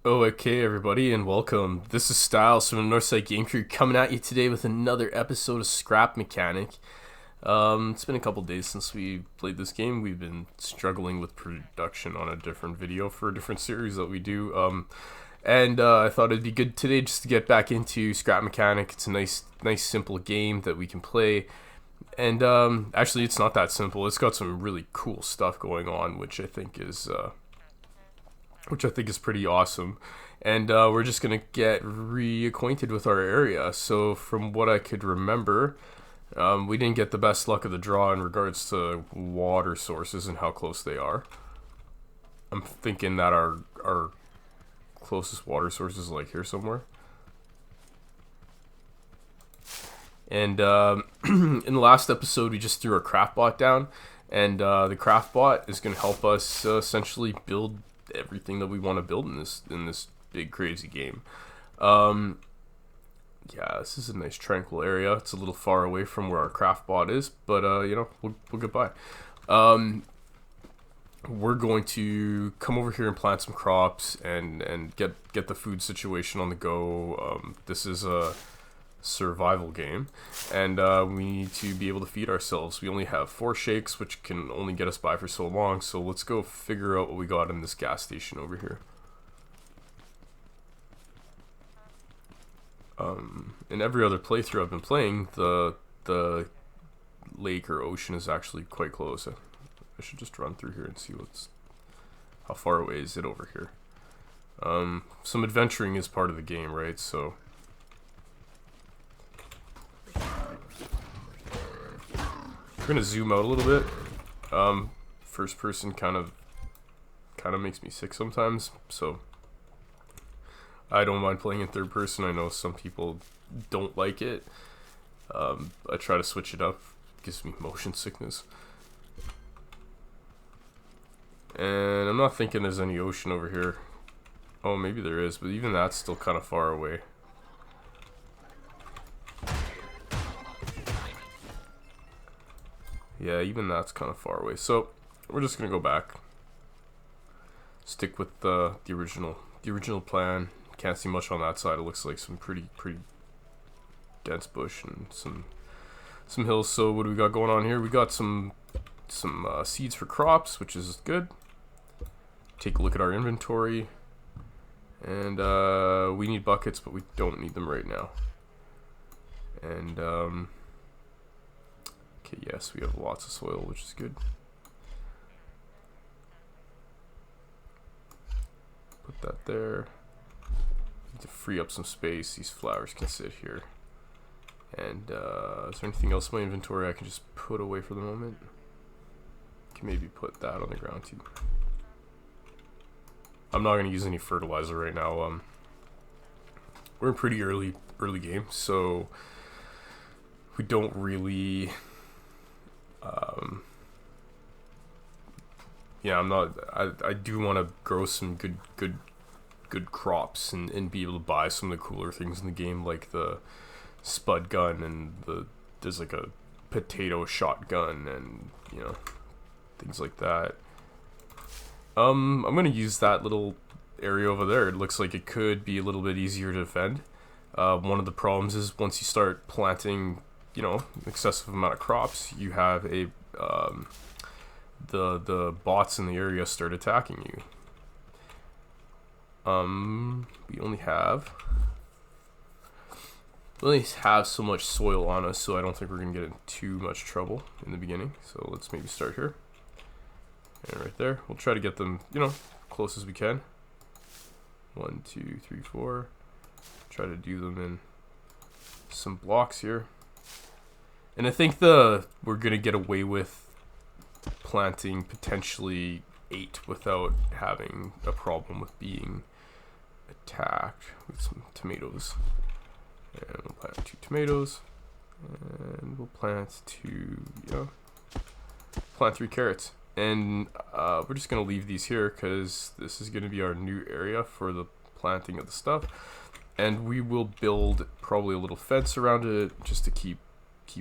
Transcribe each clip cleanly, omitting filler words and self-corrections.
Oh, okay, everybody, and welcome. This is Styles from the Northside Game Crew coming at you today with another episode of Scrap Mechanic. It's been a couple days since we played this game. We've been struggling with production on a different video for a different series that we do. And I thought it'd be good today just to get back into Scrap Mechanic. It's a nice, simple game that we can play. And actually, it's not that simple. It's got some really cool stuff going on, which I think is pretty awesome. And we're just gonna get reacquainted with our area. So from what I could remember, we didn't get the best luck of the draw in regards to water sources and how close they are. I'm thinking that our closest water source is like here somewhere. And in the last episode, we just threw our craft bot down, and the craft bot is going to help us essentially build everything that we want to build in this big crazy game. Yeah, this is a nice tranquil area. It's a little far away from where our craft bot is, but we'll get by. We're going to come over here and plant some crops and get the food situation on the go. This is a survival game, and we need to be able to feed ourselves. We only have 4 shakes, which can only get us by for so long, so let's go figure out what we got in this gas station over here. In every other playthrough I've been playing, the lake or ocean is actually quite close. I should just run through here and see how far away is it over here. Some adventuring is part of the game, right? So we're gonna zoom out a little bit. First person kind of makes me sick sometimes, so I don't mind playing in third person. I know some people don't like it. I try to switch it up. It gives me motion sickness. And I'm not thinking there's any ocean over here. Oh, maybe there is, but even that's still kind of far away. Yeah, even that's kind of far away. So we're just gonna go back. Stick with the original plan. Can't see much on that side. It looks like some pretty dense bush and some hills. So what do we got going on here? We got some seeds for crops, which is good. Take a look at our inventory, and we need buckets, but we don't need them right now. And okay, yes, we have lots of soil, which is good. Put that there. Need to free up some space. These flowers can sit here. And is there anything else in my inventory I can just put away for the moment? Can maybe put that on the ground too. I'm not going to use any fertilizer right now. We're in pretty early game, so we don't really. Yeah, I do want to grow some good crops and be able to buy some of the cooler things in the game, like the spud gun and there's like a potato shotgun and things like that. I'm gonna use that little area over there. It looks like it could be a little bit easier to defend. One of the problems is once you start planting, excessive amount of crops, you have a the bots in the area start attacking you. We only have so much soil on us, so I don't think we're gonna get in too much trouble in the beginning. So let's maybe start here. And right there, we'll try to get them, close as we can. 1, 2, 3, 4. Try to do them in some blocks here. And I think we're gonna get away with planting potentially 8 without having a problem with being attacked with some tomatoes. And we'll plant 2 tomatoes, and we'll plant 3 carrots. And we're just going to leave these here because this is going to be our new area for the planting of the stuff. And we will build probably a little fence around it just to keep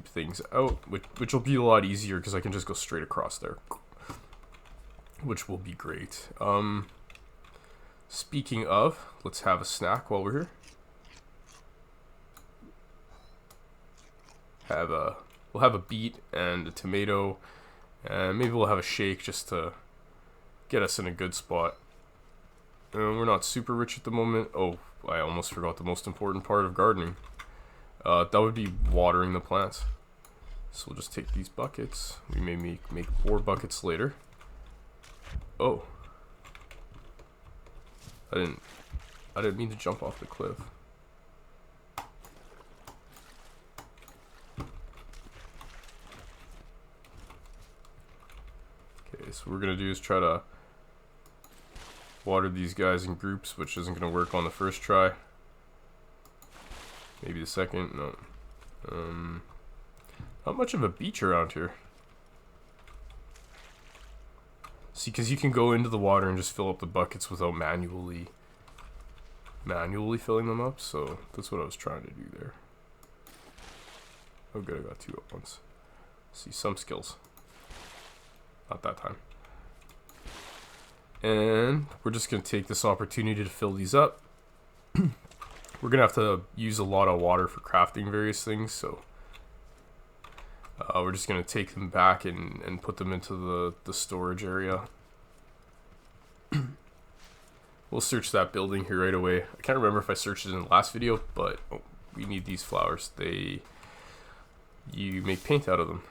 things out, which will be a lot easier because I can just go straight across there, which will be great. Speaking of, let's have a snack while we're here. We'll have a beet and a tomato, and maybe we'll have a shake just to get us in a good spot. We're not super rich at the moment. Oh, I almost forgot the most important part of gardening. That would be watering the plants. So we'll just take these buckets. We may make 4 buckets later. Oh. I didn't mean to jump off the cliff. Okay, so what we're gonna do is try to water these guys in groups, which isn't gonna work on the first try. Maybe the second. No. Not much of a beach around here. See, because you can go into the water and just fill up the buckets without manually filling them up. So that's what I was trying to do there. Oh good, I got 2 at once. See, some skills. Not that time. And we're just going to take this opportunity to fill these up. We're going to have to use a lot of water for crafting various things, so we're just going to take them back and put them into the storage area. We'll search that building here right away. I can't remember if I searched it in the last video, but we need these flowers. You make paint out of them.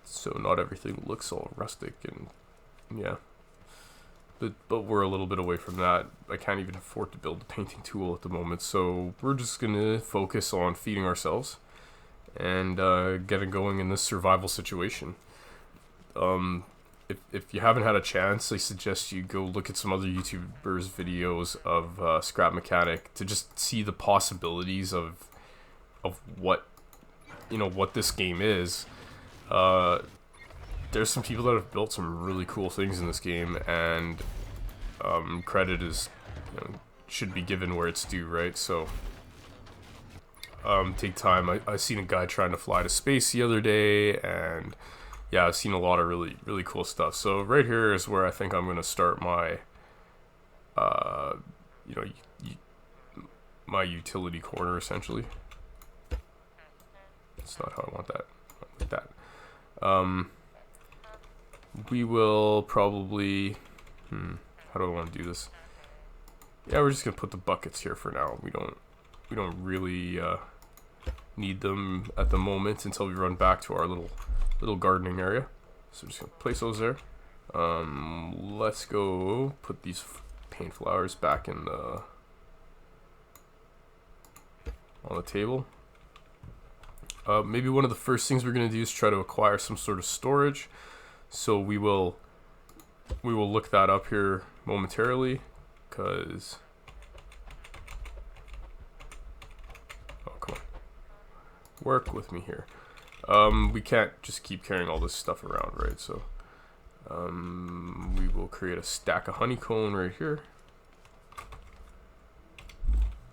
So not everything looks all rustic and yeah. But we're a little bit away from that. I can't even afford to build a painting tool at the moment, so we're just gonna focus on feeding ourselves and getting going in this survival situation. If you haven't had a chance, I suggest you go look at some other YouTubers' videos of Scrap Mechanic to just see the possibilities of what what this game is. There's some people that have built some really cool things in this game, and credit is should be given where it's due, right? So take time. I seen a guy trying to fly to space the other day, and yeah, I've seen a lot of really cool stuff. So right here is where I think I'm gonna start my my utility corner essentially. That's not how I want that. Like that. We will probably how do I want to do this? Yeah, we're just gonna put the buckets here for now. We don't really need them at the moment until we run back to our little gardening area. So just gonna place those there. Let's go put these paint flowers back in on the table. Maybe one of the first things we're gonna do is try to acquire some sort of storage. So we will look that up here momentarily, because come on, work with me here. We can't just keep carrying all this stuff around, right? So we will create a stack of honeycomb right here.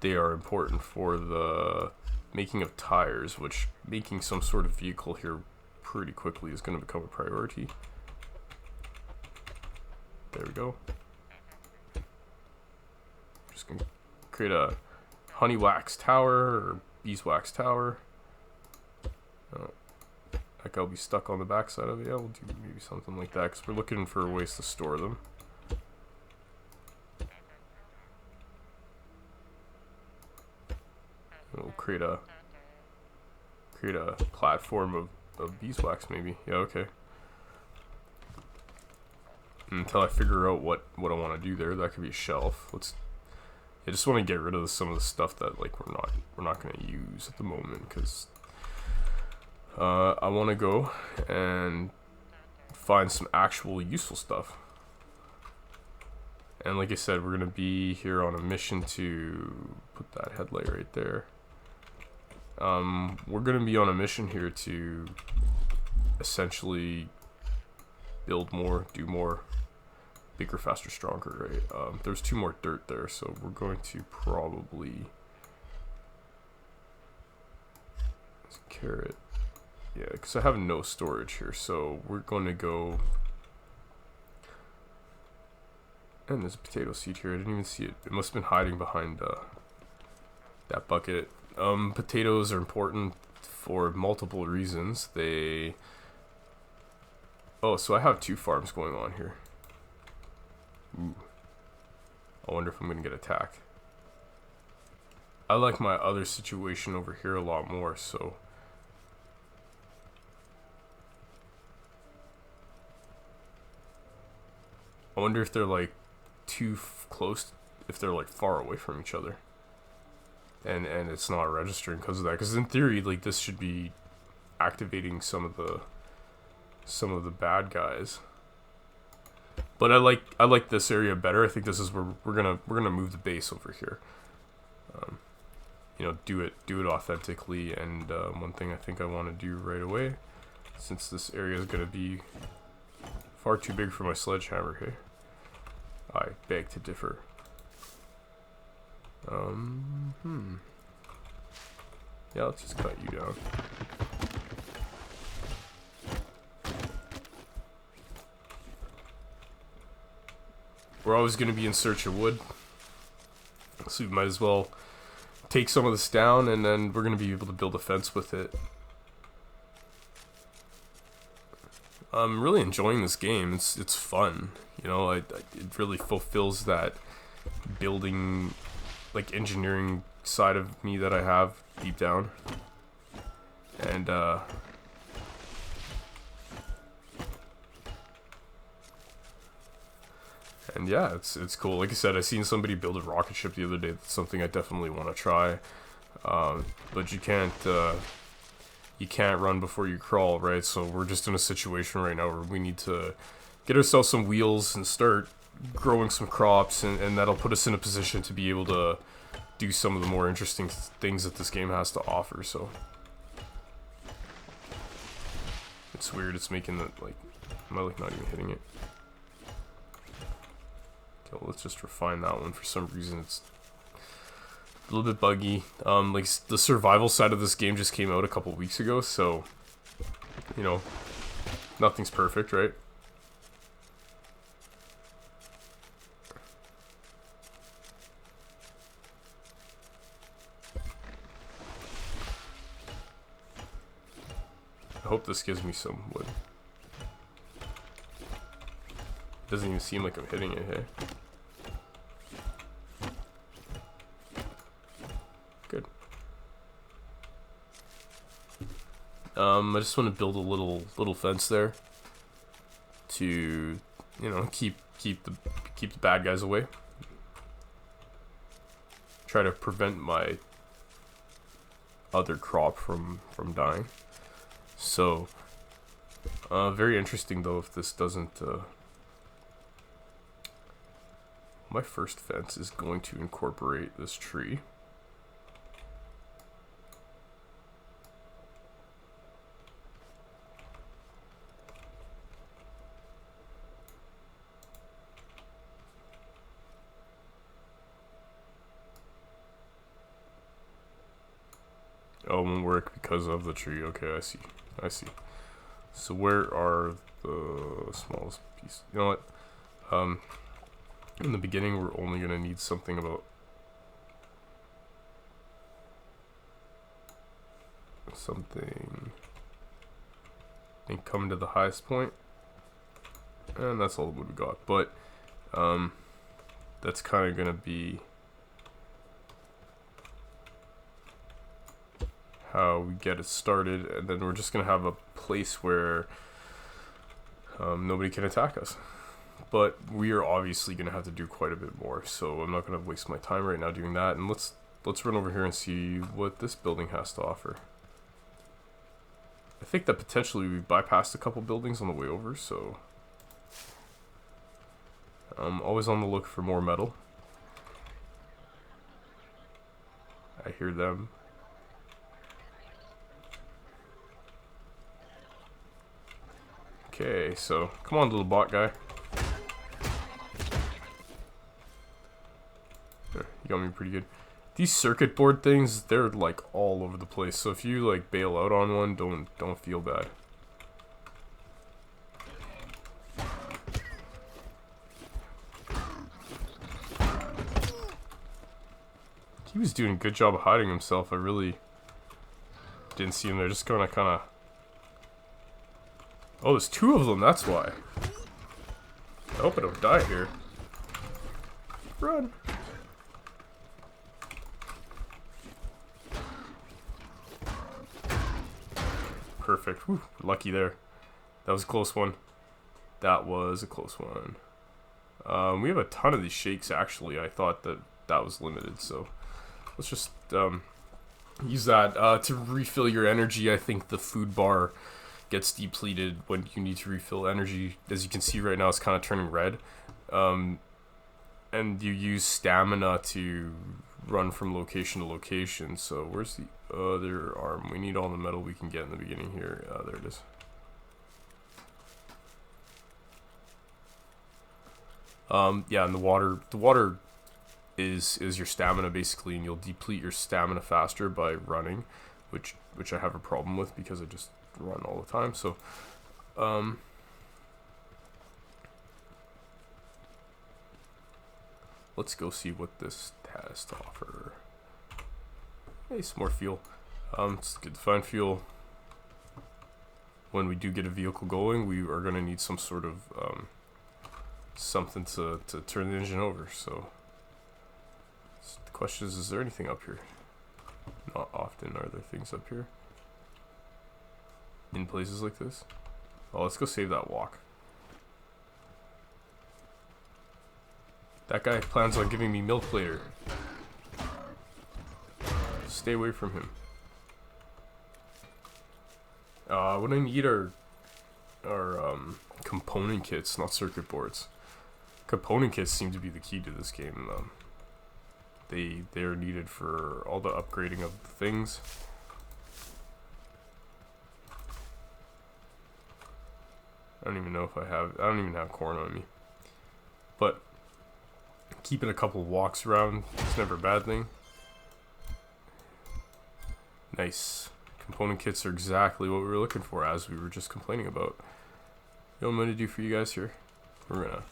They are important for the making of tires, which making some sort of vehicle here pretty quickly is going to become a priority. There we go. Just going to create a honey wax tower or beeswax tower. Like I'll be stuck on the back side of it. Yeah, we'll do maybe something like that because we're looking for ways to store them. And we'll create a platform of beeswax maybe. Yeah, okay. Until I figure out what I want to do there, that could be a shelf. I just want to get rid of some of the stuff that like we're not going to use at the moment, because I want to go and find some actual useful stuff. And like I said, we're going to be here on a mission to put that headlight right there. We're going to be on a mission here to essentially build more, do more, bigger, faster, stronger, right? There's 2 more dirt there, so we're going to probably carrot. Yeah, because I have no storage here, so we're going to go And there's a potato seed here. I didn't even see it. It must have been hiding behind that bucket. Potatoes are important for multiple reasons. Oh, so I have 2 farms going on here. Ooh. I wonder if I'm gonna get attacked. I like my other situation over here a lot more, so... I wonder if they're like too close, if they're like far away from each other. And it's not registering because of that. Because in theory, like, this should be activating some of the bad guys. But I like this area better. I think this is where we're gonna move the base over here. You know, do it authentically. And one thing I think I want to do right away, since this area is gonna be far too big for my sledgehammer here, I beg to differ. Yeah, let's just cut you down. We're always going to be in search of wood, so we might as well take some of this down, and then we're going to be able to build a fence with it. I'm really enjoying this game. It's fun, you know. It really fulfills that building, like, engineering side of me that I have deep down. And yeah, it's cool. Like I said, I seen somebody build a rocket ship the other day. That's something I definitely want to try. But you can't run before you crawl, right? So we're just in a situation right now where we need to get ourselves some wheels and start growing some crops, and that'll put us in a position to be able to do some of the more interesting things that this game has to offer. So it's weird. It's making the, like, am I like not even hitting it? Okay, well, let's just refine that one. For some reason, it's a little bit buggy. Like, the survival side of this game just came out a couple weeks ago, so, you know, nothing's perfect, right? I hope this gives me some wood. Doesn't even seem like I'm hitting it, hey? Good. I just want to build a little fence there to, you know, keep the bad guys away. Try to prevent my other crop from dying. So, very interesting though if this doesn't, my first fence is going to incorporate this tree. Oh, it won't work because of the tree. Okay, I see. So where are the smallest pieces? You know what? In the beginning, we're only gonna need something about something. I think coming to the highest point, and that's all the wood we got. But that's kind of gonna be how we get it started, and then we're just gonna have a place where nobody can attack us. But we are obviously gonna have to do quite a bit more, so I'm not gonna waste my time right now doing that. And let's run over here and see what this building has to offer. I think that potentially we bypassed a couple buildings on the way over, so I'm always on the look for more metal. I hear them. Okay, so come on, little bot guy. There, you got me pretty good. These circuit board things, they're like all over the place. So if you like bail out on one, don't feel bad. He was doing a good job of hiding himself. I really didn't see him there. Just gonna kind of... Oh, there's two of them, that's why. I hope I don't die here. Run. Perfect. Whew, lucky there. That was a close one. That was a close one. We have a ton of these shakes, actually. I thought that that was limited, so let's just use that to refill your energy. I think the food bar gets depleted when you need to refill energy. As you can see right now, it's kind of turning red. And you use stamina to run from location to location. So where's the other arm? We need all the metal we can get in the beginning here. There it is. Yeah, and the water is your stamina basically, and you'll deplete your stamina faster by running, which I have a problem with because I just run all the time. So let's go see what this has to offer. Hey, some more fuel. It's good to find fuel. When we do get a vehicle going, we are going to need some sort of something to turn the engine over. So the question is there anything up here? Not often are there things up here in places like this. Oh, let's go save that walk. That guy plans on giving me milk later. Stay away from him. What I need are component kits, not circuit boards. Component kits seem to be the key to this game. They are needed for all the upgrading of the things. I don't even know if I don't even have corn on me. But keeping a couple walks around is never a bad thing. Nice. Component kits are exactly what we were looking for, as we were just complaining about. You know what I'm gonna do for you guys here? We're gonna...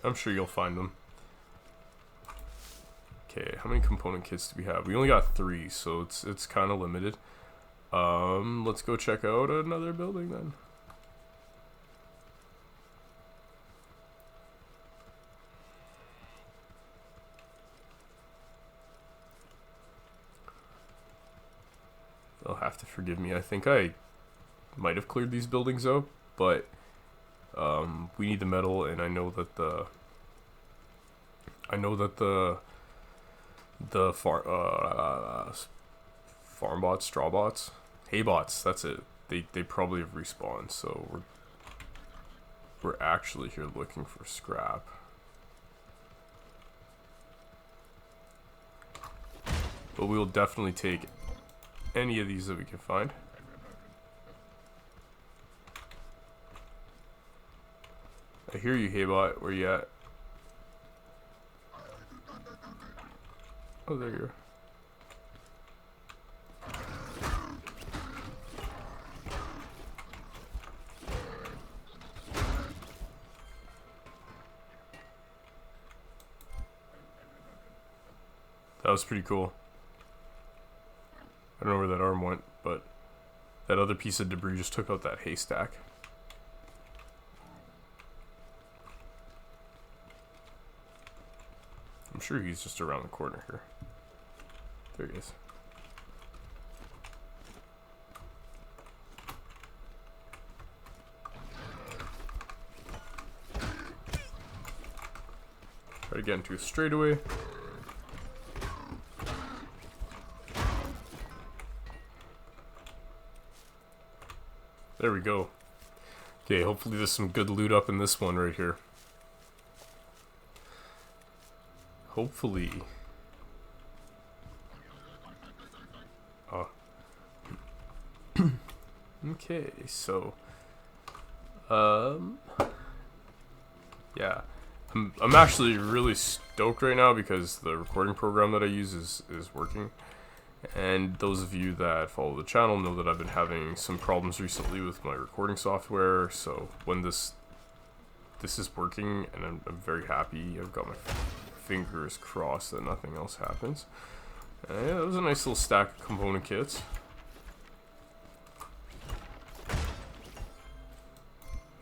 I'm sure you'll find them. Okay, how many component kits do we have? We only got 3, so it's kind of limited. Let's go check out another building then. They'll have to forgive me. I think I might have cleared these buildings out, but we need the metal, and I know that the farm bots, straw bots, hay bots, that's it. They probably have respawned, so we're actually here looking for scrap. But we will definitely take any of these that we can find. I hear you, Haybot. Where you at? Oh, there you are. That was pretty cool. I don't know where that arm went, but that other piece of debris just took out that haystack. I'm sure he's just around the corner here. There he is. Try to get into a straightaway. There we go. Okay, hopefully there's some good loot up in this one right here. Hopefully. Oh. Okay, so yeah. I'm actually really stoked right now because the recording program that I use is working. And those of you that follow the channel know that I've been having some problems recently with my recording software. So when this is working, and I'm very happy. I've got my fingers crossed that nothing else happens. Yeah, that was a nice little stack of component kits.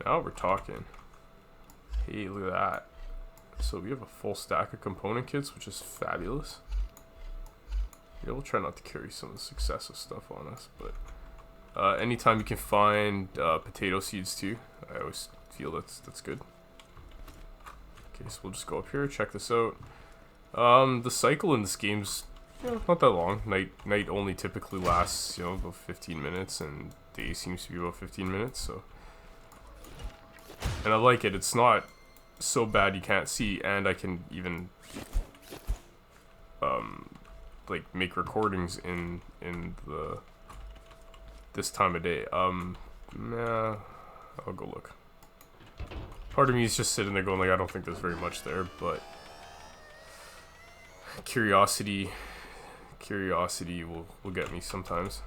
Now we're talking. Hey, look at that. So we have a full stack of component kits, which is fabulous. Yeah, we'll try not to carry some of the successive stuff on us, but anytime you can find potato seeds too, I always feel that's good. Okay, so we'll just go up here, check this out. The cycle in this game's not that long. Night only typically lasts about 15 minutes, and day seems to be about 15 minutes. So, and I like it. It's not so bad you can't see, and I can even like make recordings in this time of day. Nah, I'll go look. Part of me is just sitting there going like, I don't think there's very much there, but curiosity will get me sometimes.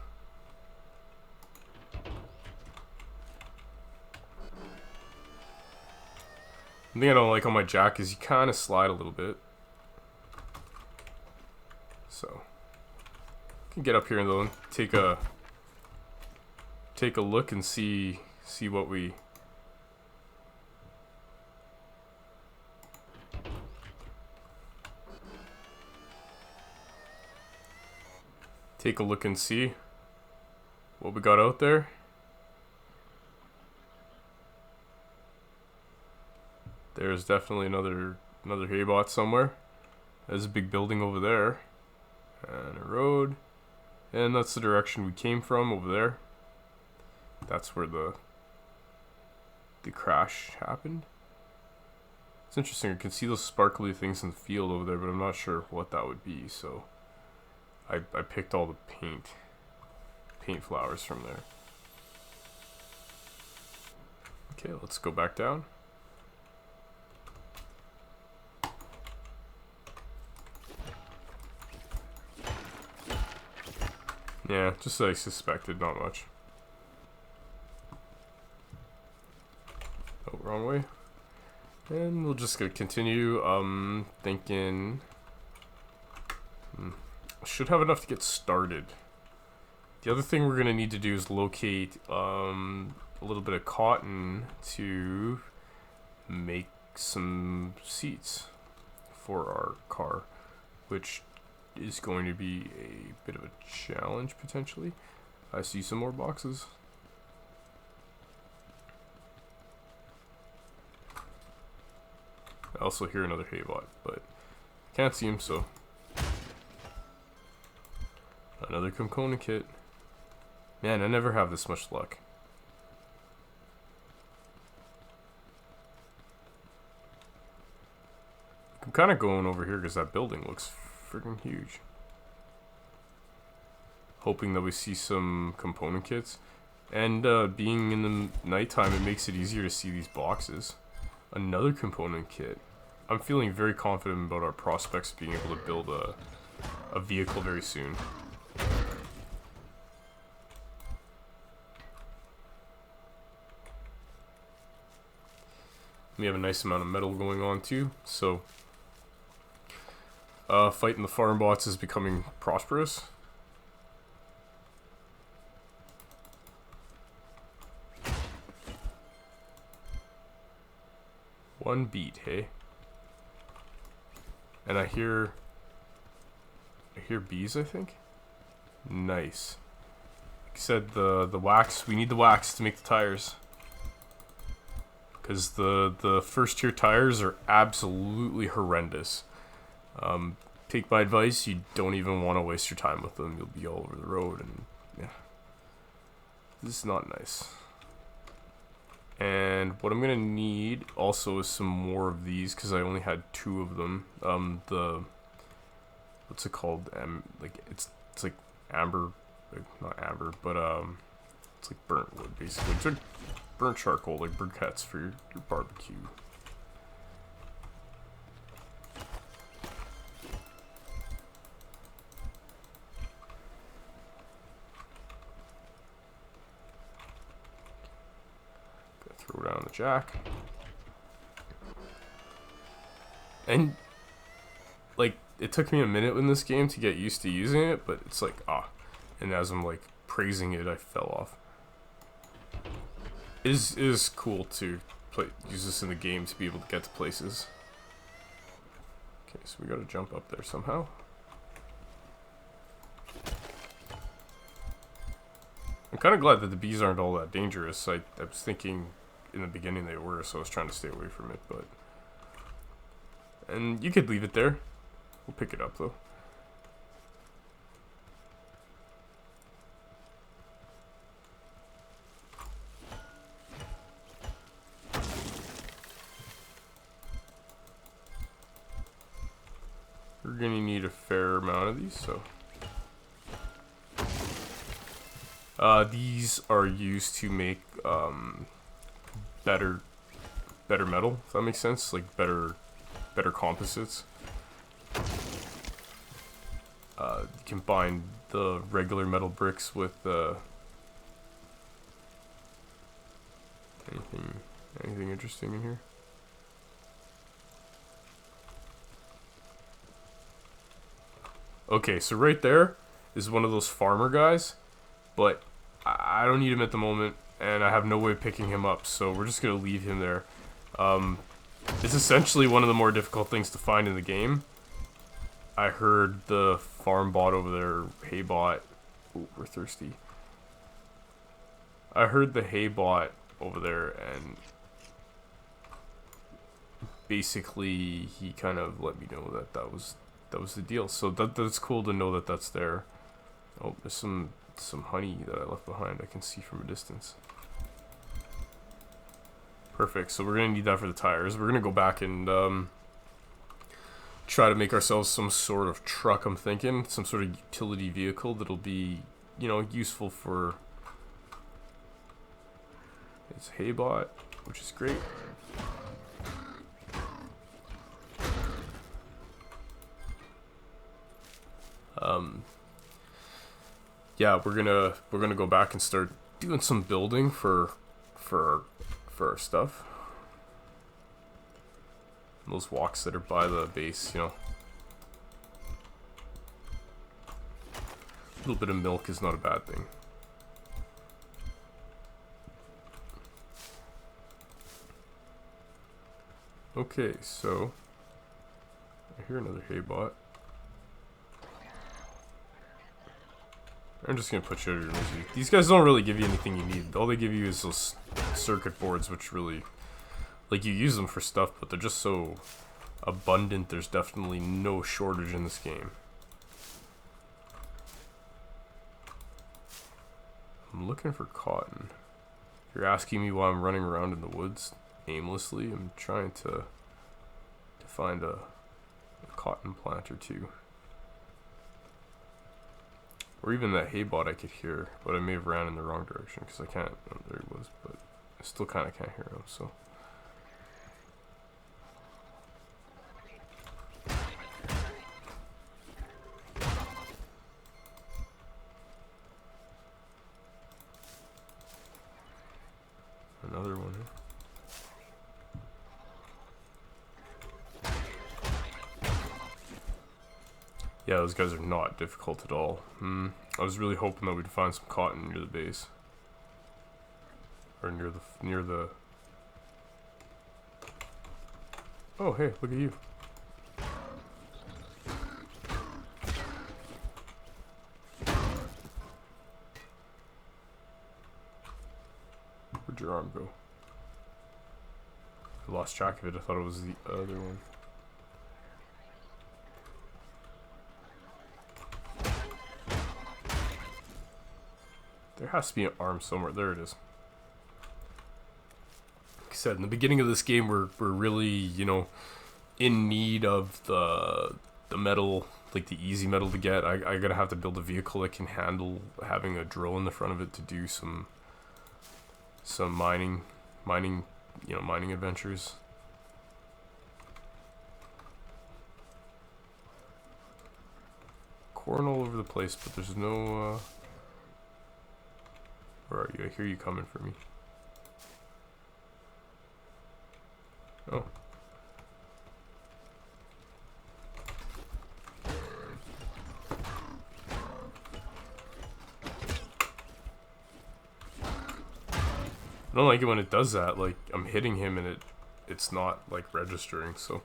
The thing I don't like on my jack is you kind of slide a little bit. So, can get up here though and take a look and see what we. Take a look and see what we got out there. There's definitely another hay bot somewhere. There's a big building over there. And a road. And that's the direction we came from over there. That's where the crash happened. It's interesting, I can see those sparkly things in the field over there, but I'm not sure what that would be, so I picked all the paint flowers from there. Okay, let's go back down. Yeah, just like I suspected, not much. Oh, wrong way. And we'll just continue, thinking... should have enough to get started. The other thing we're going to need to do is locate, a little bit of cotton to make some seats for our car, which is going to be a bit of a challenge potentially. I see some more boxes. I also hear another hay bot, but can't see him, so another component kit. Man, I never have this much luck. I'm kind of going over here because that building looks freaking huge. Hoping that we see some component kits. And being in the nighttime, it makes it easier to see these boxes. Another component kit. I'm feeling very confident about our prospects of being able to build a vehicle very soon. We have a nice amount of metal going on too, so fighting the farm bots is becoming prosperous. One beat, hey? And I hear bees, I think? Nice. Like I said, the wax, we need the wax to make the tires. Because the first tier tires are absolutely horrendous. Take my advice, you don't even want to waste your time with them. You'll be all over the road, and yeah. This is not nice. And what I'm gonna need also is some more of these, because I only had 2 of them. What's it called? Like it's like amber, like, not amber, but it's like burnt wood basically. It's like burnt charcoal, like briquettes for your barbecue. Throw down the jack. And, like, it took me a minute in this game to get used to using it, but it's like, and as I'm, like, praising it, I fell off. It is cool to use this in the game to be able to get to places. Okay, so we gotta jump up there somehow. I'm kind of glad that the bees aren't all that dangerous. I was thinking in the beginning they were, so I was trying to stay away from it, but... And you could leave it there. We'll pick it up, though. We're gonna need a fair amount of these, so... these are used to make better metal, if that makes sense. Like better composites. You can bind the regular metal bricks with anything interesting in here. Okay, so right there is one of those farmer guys, but I don't need him at the moment, and I have no way of picking him up, so we're just gonna leave him there. It's essentially one of the more difficult things to find in the game. I heard the farm bot over there, hay bot. Ooh, we're thirsty. I heard the hay bot over there, and basically he kind of let me know that that was the deal. So that's cool to know that that's there. Oh, there's some honey that I left behind. I can see from a distance. Perfect. So we're gonna need that for the tires. We're gonna go back and try to make ourselves some sort of truck. I'm thinking some sort of utility vehicle that'll be, you know, useful for. It's Haybot, which is great. Yeah, we're gonna go back and start doing some building for our stuff. Those walks that are by the base, you know. A little bit of milk is not a bad thing. Okay, so I hear another hay bot. I'm just gonna put you out of your misery. These guys don't really give you anything you need. All they give you is those circuit boards, which really, like, you use them for stuff, but they're just so abundant. There's definitely no shortage in this game. I'm looking for cotton. You're asking me why I'm running around in the woods aimlessly. I'm trying to find a cotton plant or two. Or even that hay bot I could hear, but I may have ran in the wrong direction because I can't. Oh, there he was, but I still kind of can't hear him, so. Another one here. Yeah, those guys are not difficult at all. I was really hoping that we'd find some cotton near the base. Or near the... Oh, hey, look at you. Where'd your arm go? I lost track of it. I thought it was the other one. There has to be an arm somewhere. There it is. Like I said, in the beginning of this game, we're really, you know, in need of the metal, like the easy metal to get. I gotta have to build a vehicle that can handle having a drill in the front of it to do some mining, you know, mining adventures. Corn all over the place, but there's no. Where are you? I hear you coming for me. Oh. I don't like it when it does that. Like, I'm hitting him and it's not like registering. So,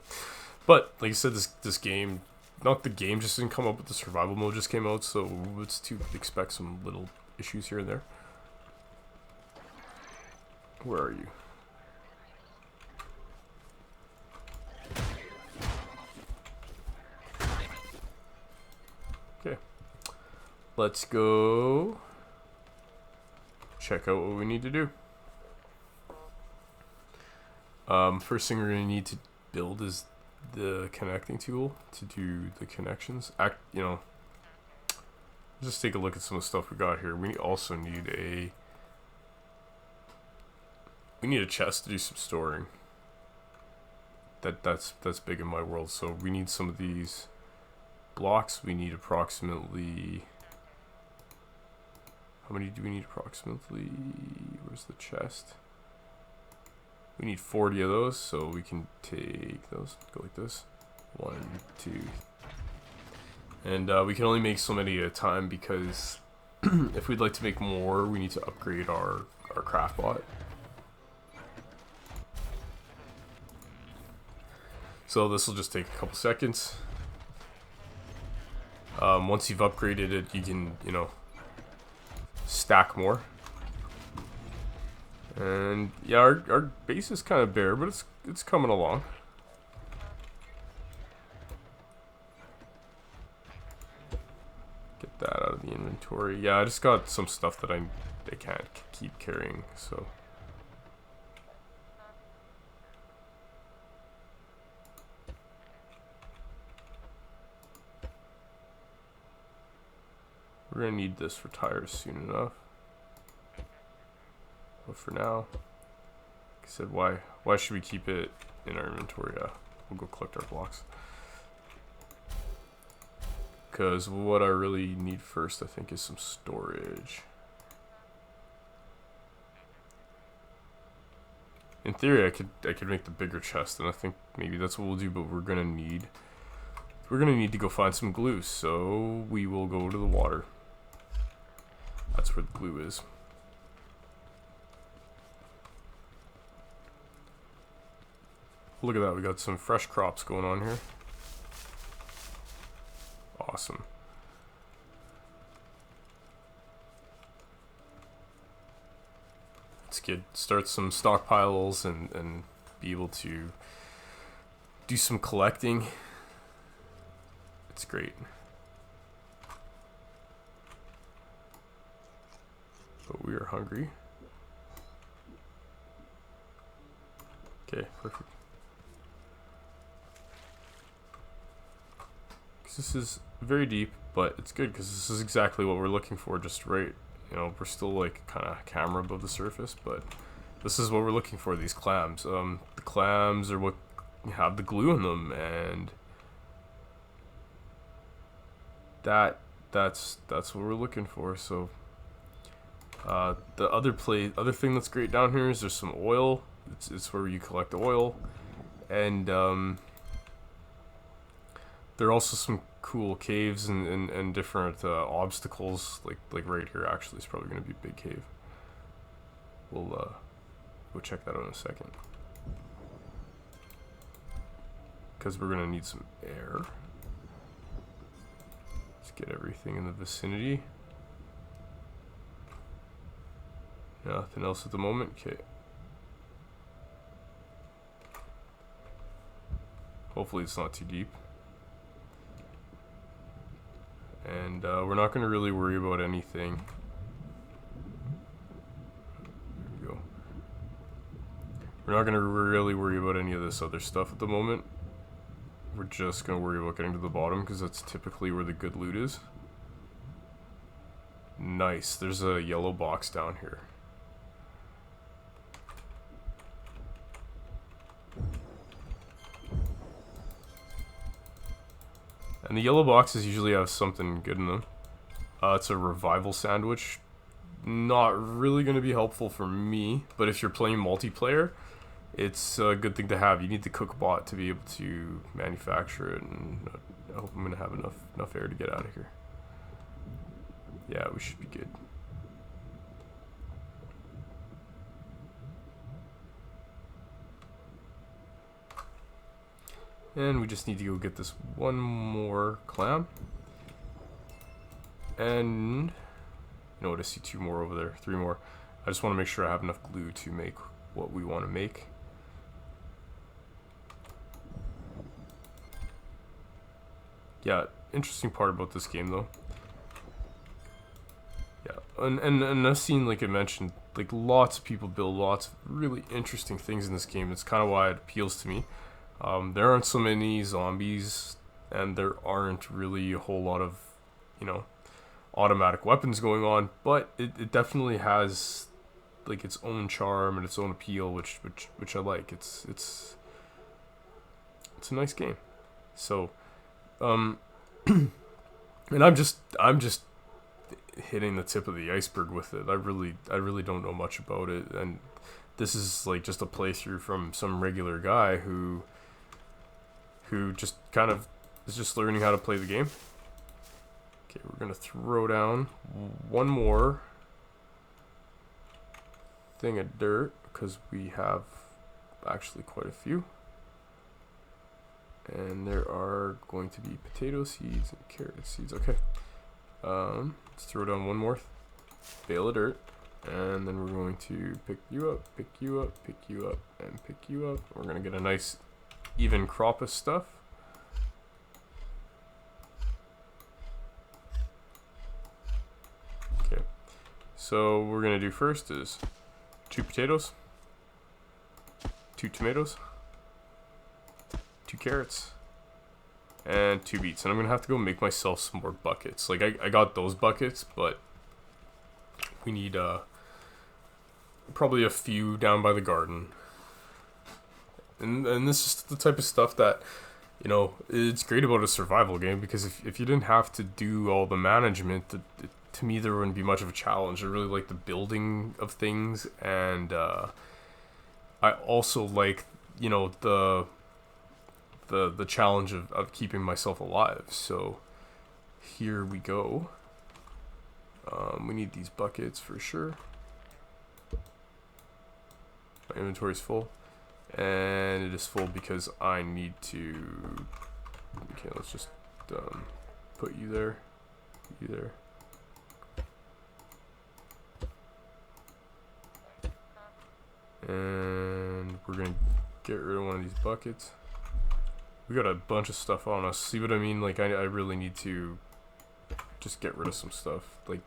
but like I said, this game, not the game just didn't come up, but the survival mode just came out. So it's to expect some little issues here and there. Where are you? Okay, let's go check out what we need to do. First thing we're going to need to build is the connecting tool to do the connections. You know, just take a look at some of the stuff we got here. We also need a chest to do some storing. That's big in my world. So we need some of these blocks. We need approximately, how many do we need approximately? Where's the chest? We need 40 of those, so we can take those, go like this. 1, 2. And we can only make so many at a time because if we'd like to make more, we need to upgrade our craft bot. So this will just take a couple seconds. Once you've upgraded it, you can, you know, stack more. And yeah, our base is kind of bare, but it's coming along. Get that out of the inventory. Yeah, I just got some stuff that I can't keep carrying, so. We're gonna need this for tires soon enough. But for now, like I said, why should we keep it in our inventory? We'll go collect our blocks. Because what I really need first, I think, is some storage. In theory, I could make the bigger chest, and I think maybe that's what we'll do. But we're gonna need to go find some glue. So we will go to the water. That's where the glue is. Look at that, we got some fresh crops going on here. Awesome. Let's start some stockpiles and be able to do some collecting. It's great. But we are hungry. Okay, perfect. This is very deep, but it's good because this is exactly what we're looking for, just right. You know, we're still like kind of camera above the surface, but this is what we're looking for, these clams. The clams are what have the glue in them, and that's what we're looking for. So the other thing that's great down here is there's some oil. It's where you collect the oil, and there are also some cool caves and different obstacles, like right here. Actually, it's probably going to be a big cave. We'll go check that out in a second, because we're going to need some air. Let's get everything in the vicinity. Nothing else at the moment. Okay. Hopefully it's not too deep. And we're not going to really worry about anything. There we go. We're not going to really worry about any of this other stuff at the moment. We're just going to worry about getting to the bottom, because that's typically where the good loot is. Nice. There's a yellow box down here. And the yellow boxes usually have something good in them. It's a revival sandwich. Not really going to be helpful for me, but if you're playing multiplayer it's a good thing to have. You need the cook bot to be able to manufacture it, and I hope I'm gonna have enough air to get out of here. Yeah, we should be good. And we just need to go get this one more clam. And you know what, I see 2 more over there, 3 more. I just want to make sure I have enough glue to make what we want to make. Yeah, interesting part about this game though. Yeah, and I've seen, like I mentioned, like lots of people build lots of really interesting things in this game. It's kind of why it appeals to me. There aren't so many zombies, and there aren't really a whole lot of, you know, automatic weapons going on, but it definitely has like its own charm and its own appeal, which I like. It's a nice game. So, and I'm just hitting the tip of the iceberg with it. I really don't know much about it, and this is like just a playthrough from some regular guy who just kind of is just learning how to play the game. Okay, we're gonna throw down one more thing of dirt because we have actually quite a few. And there are going to be potato seeds and carrot seeds. Okay. Let's throw down one more bale of dirt. And then we're going to pick you up, pick you up, pick you up, and pick you up. We're going to get a nice even crop of stuff. Okay. So what we're going to do first is 2 potatoes, 2 tomatoes, 2 carrots, and 2 beets. And I'm gonna have to go make myself some more buckets. Like I got those buckets, but we need probably a few down by the garden. And this is the type of stuff that, you know, it's great about a survival game, because if you didn't have to do all the management, to me there wouldn't be much of a challenge. I really like the building of things, and I also like, you know, the challenge of keeping myself alive. So here we go. We need these buckets for sure. My inventory's full, and it is full because I need to. Okay, let's just put you there, you there. And we're gonna get rid of one of these buckets. We got a bunch of stuff on us. See what I mean? Like, I really need to just get rid of some stuff. Like,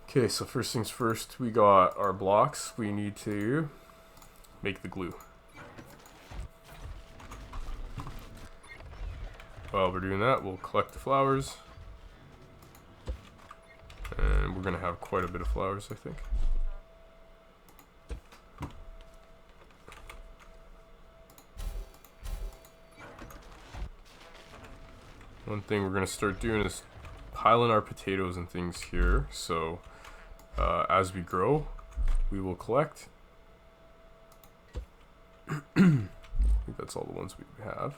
okay, so first things first, we got our blocks. We need to make the glue. While we're doing that, we'll collect the flowers. And we're going to have quite a bit of flowers, I think. One thing we're going to start doing is piling our potatoes and things here. So as we grow, we will collect. I think that's all the ones we have.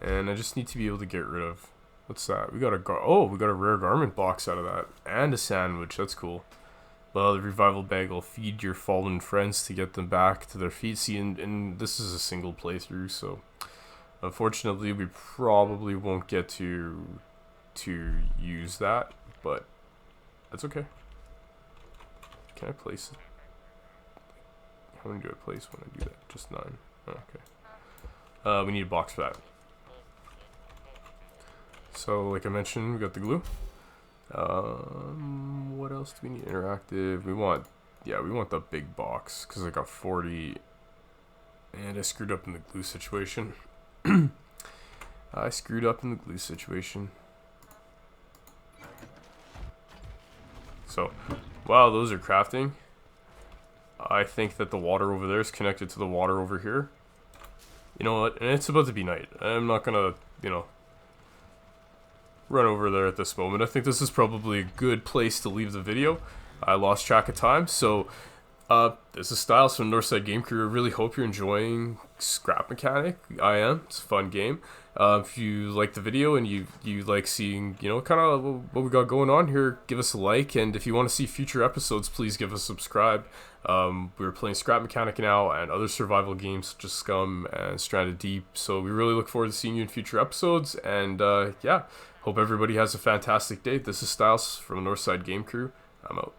And I just need to be able to get rid of, what's that? We got we got a rare garment box out of that, and a sandwich. That's cool. Well, the revival bag will feed your fallen friends to get them back to their feet. See, and this is a single playthrough, so unfortunately we probably won't get to use that, but that's okay. Can I place it? How many do I place when I do that? Just 9. Oh, okay. We need a box for that. So, like I mentioned, we got the glue. What else do we need? Interactive. We want the big box, because I got 40, and I screwed up in the glue situation. I screwed up in the glue situation. So, while those are crafting, I think that the water over there is connected to the water over here. You know what? And it's about to be night. I'm not gonna, you know, run over there at this moment. I think this is probably a good place to leave the video. I lost track of time, so This is Styles from Northside Game Crew. I really hope you're enjoying Scrap Mechanic. I am. It's a fun game. If you like the video and you like seeing, kind of what we got going on here, give us a like. And if you want to see future episodes, please give us a subscribe. We're playing Scrap Mechanic now and other survival games such as Scum and Stranded Deep. So we really look forward to seeing you in future episodes. And yeah, hope everybody has a fantastic day. This is Styles from Northside Game Crew. I'm out.